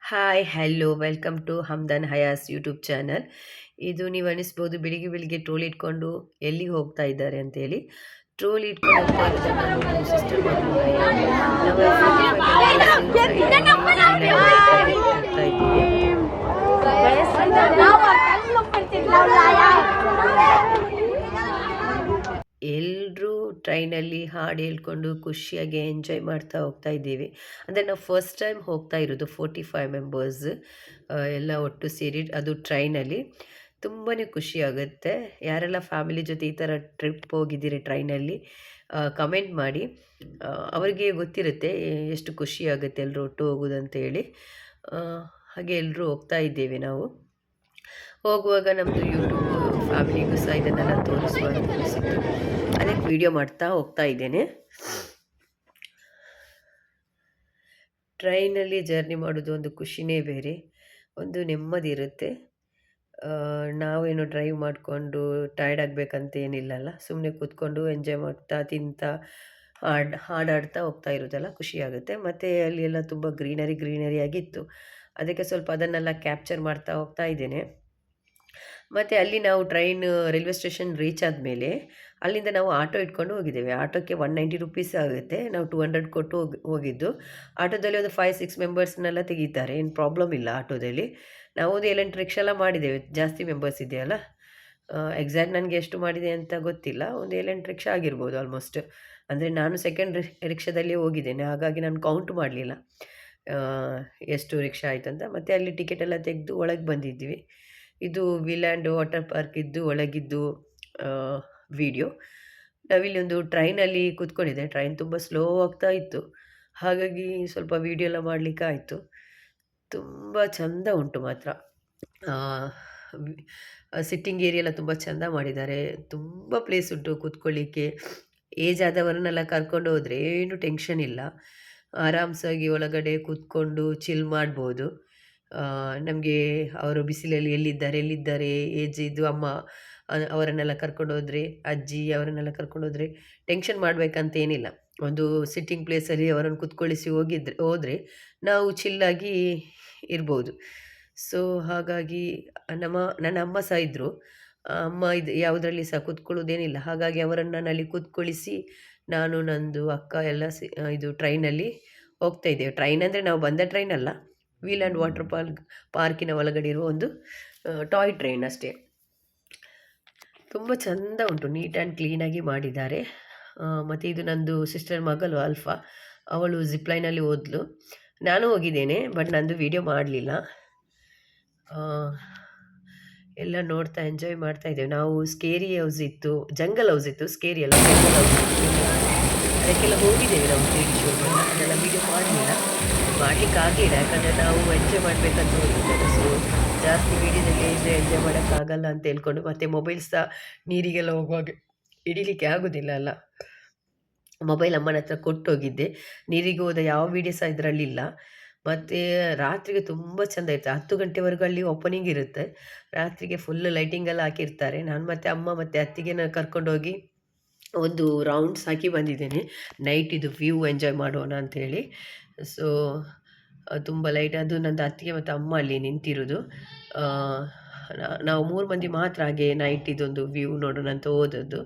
Hi hello welcome to ಹಮ್ದನ್ ಹಯಾಸ್ YouTube channel. ಇದು ನೀವು ಅನಿಸ್ಬೋದು ಬೆಳಿಗ್ಗೆ ಬೆಳಿಗ್ಗೆ ಟ್ರೋಲ್ ಇಟ್ಕೊಂಡು ಎಲ್ಲಿಗೆ ಹೋಗ್ತಾ ಇದ್ದಾರೆ ಅಂತೇಳಿ. ಟ್ರೋಲ್ ಇಟ್ಕೊಂಡು ಹೋಗ್ತಾ ಇರೋದನ್ನ ನಮ್ಮದು ಸಿಸ್ಟರ್ ಮಗಳು ಹೋಗ್ತಾ ಇದ್ದೀವಿ. ಎಲ್ಲರೂ ಟ್ರೈನಲ್ಲಿ ಹಾಡು ಹೇಳ್ಕೊಂಡು ಖುಷಿಯಾಗಿ ಎಂಜಾಯ್ ಮಾಡ್ತಾ ಹೋಗ್ತಾ ಇದ್ದೀವಿ. ಅಂದರೆ ನಾವು ಫಸ್ಟ್ ಟೈಮ್ ಹೋಗ್ತಾ ಇರೋದು 45 ಮೆಂಬರ್ಸ್ ಎಲ್ಲ ಒಟ್ಟು ಸೇರಿ, ಅದು ಟ್ರೈನಲ್ಲಿ. ತುಂಬಾ ಖುಷಿಯಾಗುತ್ತೆ. ಯಾರೆಲ್ಲ ಫ್ಯಾಮಿಲಿ ಜೊತೆ ಈ ಥರ ಟ್ರಿಪ್ ಹೋಗಿದ್ದೀರಿ ಟ್ರೈನಲ್ಲಿ ಕಮೆಂಟ್ ಮಾಡಿ. ಅವರಿಗೆ ಗೊತ್ತಿರುತ್ತೆ ಎಷ್ಟು ಖುಷಿಯಾಗುತ್ತೆ ಎಲ್ಲರೂ ಒಟ್ಟು ಹೋಗೋದಂತೇಳಿ. ಹಾಗೆ ಎಲ್ಲರೂ ಹೋಗ್ತಾ ಇದ್ದೇವೆ ನಾವು. ಹೋಗುವಾಗ ನಮ್ಮದು ಯೂಟ್ಯೂಬ್ ಫ್ಯಾಮಿಲಿಗೂ ಸಹ ಇದನ್ನೆಲ್ಲ ತೋರಿಸುವ ಅನಿಸಿತ್ತು, ಅದಕ್ಕೆ ವಿಡಿಯೋ ಮಾಡ್ತಾ ಹೋಗ್ತಾ ಇದ್ದೇನೆ. ಟ್ರೈನಲ್ಲಿ ಜರ್ನಿ ಮಾಡೋದು ಒಂದು ಖುಷಿನೇ ಬೇರೆ, ಒಂದು ನೆಮ್ಮದಿ ಇರುತ್ತೆ. ನಾವೇನು ಡ್ರೈವ್ ಮಾಡಿಕೊಂಡು ಟಯರ್ಡ್ ಆಗಬೇಕಂತ ಏನಿಲ್ಲಲ್ಲ, ಸುಮ್ಮನೆ ಕೂತ್ಕೊಂಡು ಎಂಜಾಯ್ ಮಾಡ್ತಾ ತಿಂತಾ ಹಾಡಾಡ್ತಾ ಹೋಗ್ತಾ ಇರೋದೆಲ್ಲ ಖುಷಿಯಾಗುತ್ತೆ. ಮತ್ತು ಅಲ್ಲಿ ಎಲ್ಲ ತುಂಬ ಗ್ರೀನರಿ ಆಗಿತ್ತು, ಅದಕ್ಕೆ ಸ್ವಲ್ಪ ಅದನ್ನೆಲ್ಲ ಕ್ಯಾಪ್ಚರ್ ಮಾಡ್ತಾ ಹೋಗ್ತಾ ಇದ್ದೇನೆ. ಮತ್ತು ಅಲ್ಲಿ ನಾವು ಟ್ರೈನ್ ರೈಲ್ವೆ ಸ್ಟೇಷನ್ ರೀಚ್ ಆದಮೇಲೆ ಅಲ್ಲಿಂದ ನಾವು ಆಟೋ ಇಟ್ಕೊಂಡು ಹೋಗಿದ್ದೇವೆ. ಆಟೋಕ್ಕೆ 190 ರುಪೀಸ್ ಆಗುತ್ತೆ. ನಾವು 200 ಕೊಟ್ಟು ಹೋಗಿದ್ದು. ಆಟೋದಲ್ಲಿ ಒಂದು 5-6 ಮೆಂಬರ್ಸ್ನೆಲ್ಲ ತೆಗಿತಾರೆ, ಏನು ಪ್ರಾಬ್ಲಮ್ ಇಲ್ಲ ಆಟೋದಲ್ಲಿ. ನಾವು ಒಂದು 7-8 ರಿಕ್ಷಾ ಎಲ್ಲ ಮಾಡಿದ್ದೇವೆ, ಜಾಸ್ತಿ ಮೆಂಬರ್ಸ್ ಇದೆಯಲ್ಲ. ಎಕ್ಸಾಕ್ಟ್ ನನಗೆ ಎಷ್ಟು ಮಾಡಿದೆ ಅಂತ ಗೊತ್ತಿಲ್ಲ, ಒಂದು 7-8 ರಿಕ್ಷಾ ಆಗಿರ್ಬೋದು ಆಲ್ಮೋಸ್ಟ್. ಅಂದರೆ ನಾನು ಸೆಕೆಂಡ್ ರಿಕ್ಷಾದಲ್ಲಿ ಹೋಗಿದ್ದೇನೆ, ಹಾಗಾಗಿ ನಾನು ಕೌಂಟ್ ಮಾಡಲಿಲ್ಲ ಎಷ್ಟು ರಿಕ್ಷಾ ಆಯಿತು ಅಂತ. ಮತ್ತು ಅಲ್ಲಿ ಟಿಕೆಟ್ ಎಲ್ಲ ತೆಗೆದು ಒಳಗೆ ಬಂದಿದ್ವಿ. ಇದು ವಿಲ್ಯಾಂಡ್ ವಾಟರ್ ಪಾರ್ಕ್ ಇದ್ದು ಒಳಗಿದ್ದು ವಿಡಿಯೋ. ನಾವಿಲ್ಲಿ ಒಂದು ಟ್ರೈನಲ್ಲಿ ಕೂತ್ಕೊಂಡಿದ್ದೆ, ಟ್ರೈನ್ ತುಂಬ ಸ್ಲೋ ಆಗ್ತಾ ಇತ್ತು, ಹಾಗಾಗಿ ಸ್ವಲ್ಪ ವಿಡಿಯೋ ಎಲ್ಲ ಮಾಡಲಿಕ್ಕೆ ಆಯಿತು. ತುಂಬ ಚೆಂದ ಉಂಟು ಮಾತ್ರ. ಸಿಟ್ಟಿಂಗ್ ಏರಿಯಾ ಎಲ್ಲ ತುಂಬ ಚೆಂದ ಮಾಡಿದ್ದಾರೆ. ತುಂಬ ಪ್ಲೇಸ್ ಉಂಟು ಕೂತ್ಕೊಳ್ಳಿಕ್ಕೆ. ಏಜ್ ಆದವರನ್ನೆಲ್ಲ ಕರ್ಕೊಂಡು ಹೋದರೆ ಏನು ಟೆನ್ಷನ್ ಇಲ್ಲ, ಆರಾಮ್ಸಾಗಿ ಒಳಗಡೆ ಕೂತ್ಕೊಂಡು ಚಿಲ್ ಮಾಡ್ಬೋದು. ನಮಗೆ ಅವರು ಬಿಸಿಲಲ್ಲಿ ಎಲ್ಲಿದ್ದಾರೆ ಏಜ್ ಇದು ಅಮ್ಮ ಅವರನ್ನೆಲ್ಲ ಕರ್ಕೊಂಡು ಹೋದರೆ, ಅಜ್ಜಿ ಅವರನ್ನೆಲ್ಲ ಕರ್ಕೊಂಡು ಹೋದರೆ ಟೆನ್ಷನ್ ಮಾಡಬೇಕಂತ ಏನಿಲ್ಲ. ಒಂದು ಸಿಟ್ಟಿಂಗ್ ಪ್ಲೇಸಲ್ಲಿ ಅವರನ್ನು ಕೂತ್ಕೊಳ್ಳಿಸಿ ಹೋದರೆ ನಾವು ಚಿಲ್ಲಾಗಿ ಇರ್ಬೋದು. ಸೊ ಹಾಗಾಗಿ ನನ್ನ ಅಮ್ಮ ಸಹ ಇದ್ದರು. ಅಮ್ಮ ಇದು ಯಾವುದರಲ್ಲಿ ಸಹ ಕೂತ್ಕೊಳ್ಳೋದೇನಿಲ್ಲ, ಹಾಗಾಗಿ ಅವರನ್ನು ನಾನು ಅಲ್ಲಿ ಕೂತ್ಕೊಳ್ಳಿಸಿ ನಾನು ನಂದು ಅಕ್ಕ ಎಲ್ಲ ಇದು ಟ್ರೈನಲ್ಲಿ ಹೋಗ್ತಾ ಇದ್ದೇವೆ. ಟ್ರೈನ್ ಅಂದರೆ ನಾವು ಬಂದ ಟ್ರೈನ್ ಅಲ್ಲ, ವೀಲ್ ಆ್ಯಂಡ್ ವಾಟರ್ ಪಾರ್ಕಿನ ಒಳಗಡೆ ಇರುವ ಒಂದು ಟಾಯ್ ಟ್ರೈನ್ ಅಷ್ಟೇ. ತುಂಬ ಚೆಂದ ಉಂಟು, ನೀಟ್ ಆ್ಯಂಡ್ ಕ್ಲೀನಾಗಿ ಮಾಡಿದ್ದಾರೆ. ಮತ್ತು ಇದು ನಂದು ಸಿಸ್ಟರ್ ಮಗಳು ಅಲ್ಫಾ, ಅವಳು ಜಿಪ್ಲೈನಲ್ಲಿ ಹೋದ್ಲು. ನಾನು ಹೋಗಿದ್ದೇನೆ, ಬಟ್ ನಂದು ವಿಡಿಯೋ ಮಾಡಲಿಲ್ಲ. ಎಲ್ಲ ನೋಡ್ತಾ ಎಂಜಾಯ್ ಮಾಡ್ತಾ ಇದ್ದೇವೆ ನಾವು. ಸ್ಕೇರಿ ಹೌಸ್ ಇತ್ತು, ಜಂಗಲ್ ಹೌಸ್ ಇತ್ತು, ಸ್ಕೇರಿ ಅಲ್ಲ ಜಂಗಲ್ ಹೌಸ್ ಇತ್ತು, ಅದಕ್ಕೆಲ್ಲ ಹೋಗಿದ್ದೇವೆ ನಾವು 3D ಶೋಗೆಲ್ಲ. ಅದೆಲ್ಲ ವಿಡಿಯೋ ಮಾಡಲಿಲ್ಲ, ಮಾಡಲಿಕ್ಕೆ ಆಗಲಿಲ್ಲ, ಯಾಕಂದರೆ ನಾವು ಎಂಜಾಯ್ ಮಾಡಬೇಕಂತ ಹೋಗಿದ್ದೇವೆ. ಸೊ ಜಾಸ್ತಿ ವೀಡಿಯೋದಲ್ಲಿ ಇದ್ದರೆ ಎಂಜಾಯ್ ಮಾಡೋಕ್ಕಾಗಲ್ಲ ಅಂತ ಹೇಳ್ಕೊಂಡು, ಮತ್ತು ಮೊಬೈಲ್ ಸಹ ನೀರಿಗೆಲ್ಲ ಹೋಗುವಾಗ ಹಿಡಿಲಿಕ್ಕೆ ಆಗೋದಿಲ್ಲ ಅಲ್ಲ. ಮೊಬೈಲ್ ಅಮ್ಮನ ಹತ್ರ ಕೊಟ್ಟೋಗಿದ್ದೆ, ನೀರಿಗೆ ಹೋದ ಯಾವ ವೀಡಿಯೋ ಸಹ ಇದರಲ್ಲಿಲ್ಲ. ಮತ್ತು ರಾತ್ರಿಗೆ ತುಂಬ ಚೆಂದ ಇರ್ತದೆ, 10 ಗಂಟೆವರೆಗೂ ಅಲ್ಲಿ ಓಪನಿಂಗ್ ಇರುತ್ತೆ. ರಾತ್ರಿಗೆ ಫುಲ್ ಲೈಟಿಂಗೆಲ್ಲ ಹಾಕಿರ್ತಾರೆ. ನಾನು ಮತ್ತು ಅಮ್ಮ ಮತ್ತು ಅತ್ತಿಗೆನ ಕರ್ಕೊಂಡೋಗಿ ಒಂದು ರೌಂಡ್ಸ್ ಹಾಕಿ ಬಂದಿದ್ದೇನೆ, ನೈಟಿದು ವ್ಯೂ ಎಂಜಾಯ್ ಮಾಡೋಣ ಅಂಥೇಳಿ. ಸೊ ತುಂಬ ಲೈಟ್, ಅದು ನಂದು ಅತ್ತಿಗೆ ಮತ್ತು ಅಮ್ಮ ಅಲ್ಲಿ ನಿಂತಿರೋದು. ನಾವು 3 ಮಂದಿ ಮಾತ್ರ ಹಾಗೆ ನೈಟ್ ಇದೊಂದು ವ್ಯೂ ನೋಡೋಣ ಅಂತ ಹೋದದ್ದು.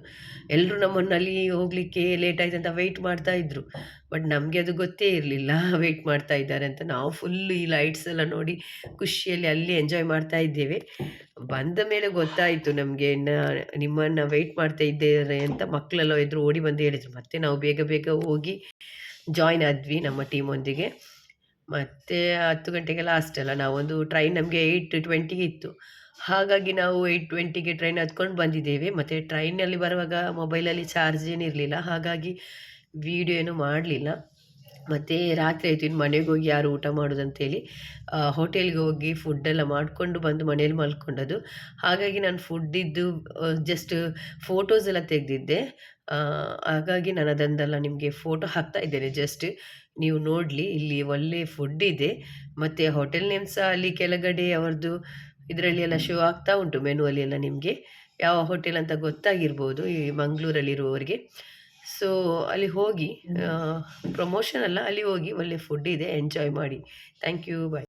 ಎಲ್ಲರೂ ನಮ್ಮನ್ನಲ್ಲಿ ಹೋಗಲಿಕ್ಕೆ ಲೇಟ್ ಆಯ್ತು ಅಂತ ವೆಯ್ಟ್ ಮಾಡ್ತಾ ಇದ್ದರು, ಬಟ್ ನಮಗೆ ಅದು ಗೊತ್ತೇ ಇರಲಿಲ್ಲ ವೆಯ್ಟ್ ಮಾಡ್ತಾ ಇದ್ದಾರೆ ಅಂತ. ನಾವು ಫುಲ್ ಈ ಲೈಟ್ಸ್ ಎಲ್ಲ ನೋಡಿ ಖುಷಿಯಲ್ಲಿ ಅಲ್ಲಿ ಎಂಜಾಯ್ ಮಾಡ್ತಾ ಇದ್ದೇವೆ. ಬಂದ ಮೇಲೆ ಗೊತ್ತಾಯಿತು ನಮಗೆ, ನಿಮ್ಮನ್ನು ವೆಯ್ಟ್ ಮಾಡ್ತಾ ಇದ್ದೇವೆ ಅಂತ ಮಕ್ಕಳೆಲ್ಲ ಎದುರು ಓಡಿ ಬಂದು ಹೇಳಿದರು. ಮತ್ತು ನಾವು ಬೇಗ ಹೋಗಿ ಜಾಯ್ನ್ ಆದ್ವಿ ನಮ್ಮ ಟೀಮೊಂದಿಗೆ. ಮತ್ತು 10 ಗಂಟೆಗೆ ಲಾಸ್ಟ್ ಅಲ್ಲ, ನಾವೊಂದು ಟ್ರೈನ್ ನಮಗೆ 8:20ಗೆ ಇತ್ತು, ಹಾಗಾಗಿ ನಾವು 8:20ಗೆ ಟ್ರೈನ್ ಹತ್ಕೊಂಡು ಬಂದಿದ್ದೇವೆ. ಮತ್ತು ಟ್ರೈನಲ್ಲಿ ಬರುವಾಗ ಮೊಬೈಲಲ್ಲಿ ಚಾರ್ಜ್ ಏನಿರಲಿಲ್ಲ, ಹಾಗಾಗಿ ವೀಡಿಯೋ ಏನು ಮಾಡಲಿಲ್ಲ. ಮತ್ತು ರಾತ್ರಿ ಆಯಿತು, ಇನ್ನು ಮನೆಗೆ ಹೋಗಿ ಯಾರು ಊಟ ಮಾಡೋದಂತೇಳಿ ಹೋಟೆಲ್ಗೆ ಹೋಗಿ ಫುಡ್ಡೆಲ್ಲ ಮಾಡಿಕೊಂಡು ಬಂದು ಮನೇಲಿ ಮಲ್ಕೊಂಡದ್ದು. ಹಾಗಾಗಿ ನಾನು ಫುಡ್ಡಿದ್ದು ಜಸ್ಟ್ ಫೋಟೋಸ್ ಎಲ್ಲ ತೆಗೆದಿದ್ದೆ, ಹಾಗಾಗಿ ನಾನು ಅದನ್ನೆಲ್ಲ ನಿಮಗೆ ಫೋಟೋ ಹಾಕ್ತಾ ಇದ್ದೇನೆ. ಜಸ್ಟ್ ನೀವು ನೋಡಲಿ, ಇಲ್ಲಿ ಒಳ್ಳೆ ಫುಡ್ ಇದೆ. ಮತ್ತು ಹೋಟೆಲ್ ನೇಮ್ ಸಹ ಅಲ್ಲಿ ಕೆಳಗಡೆ ಅವರದ್ದು ಇದರಲ್ಲಿ ಎಲ್ಲ ಶೋ ಆಗ್ತಾ ಉಂಟು, ಮೆನುವಲ್ಲಿ ಎಲ್ಲ ನಿಮಗೆ ಯಾವ ಹೋಟೆಲ್ ಅಂತ ಗೊತ್ತಾಗಿರ್ಬೋದು ಈ ಮಂಗಳೂರಲ್ಲಿರುವವರಿಗೆ. ಸೊ ಅಲ್ಲಿ ಹೋಗಿ, ಪ್ರಮೋಷನ್ ಅಲ್ಲ, ಅಲ್ಲಿ ಹೋಗಿ ಒಳ್ಳೆ ಫುಡ್ ಇದೆ, ಎಂಜಾಯ್ ಮಾಡಿ. Thank you, bye.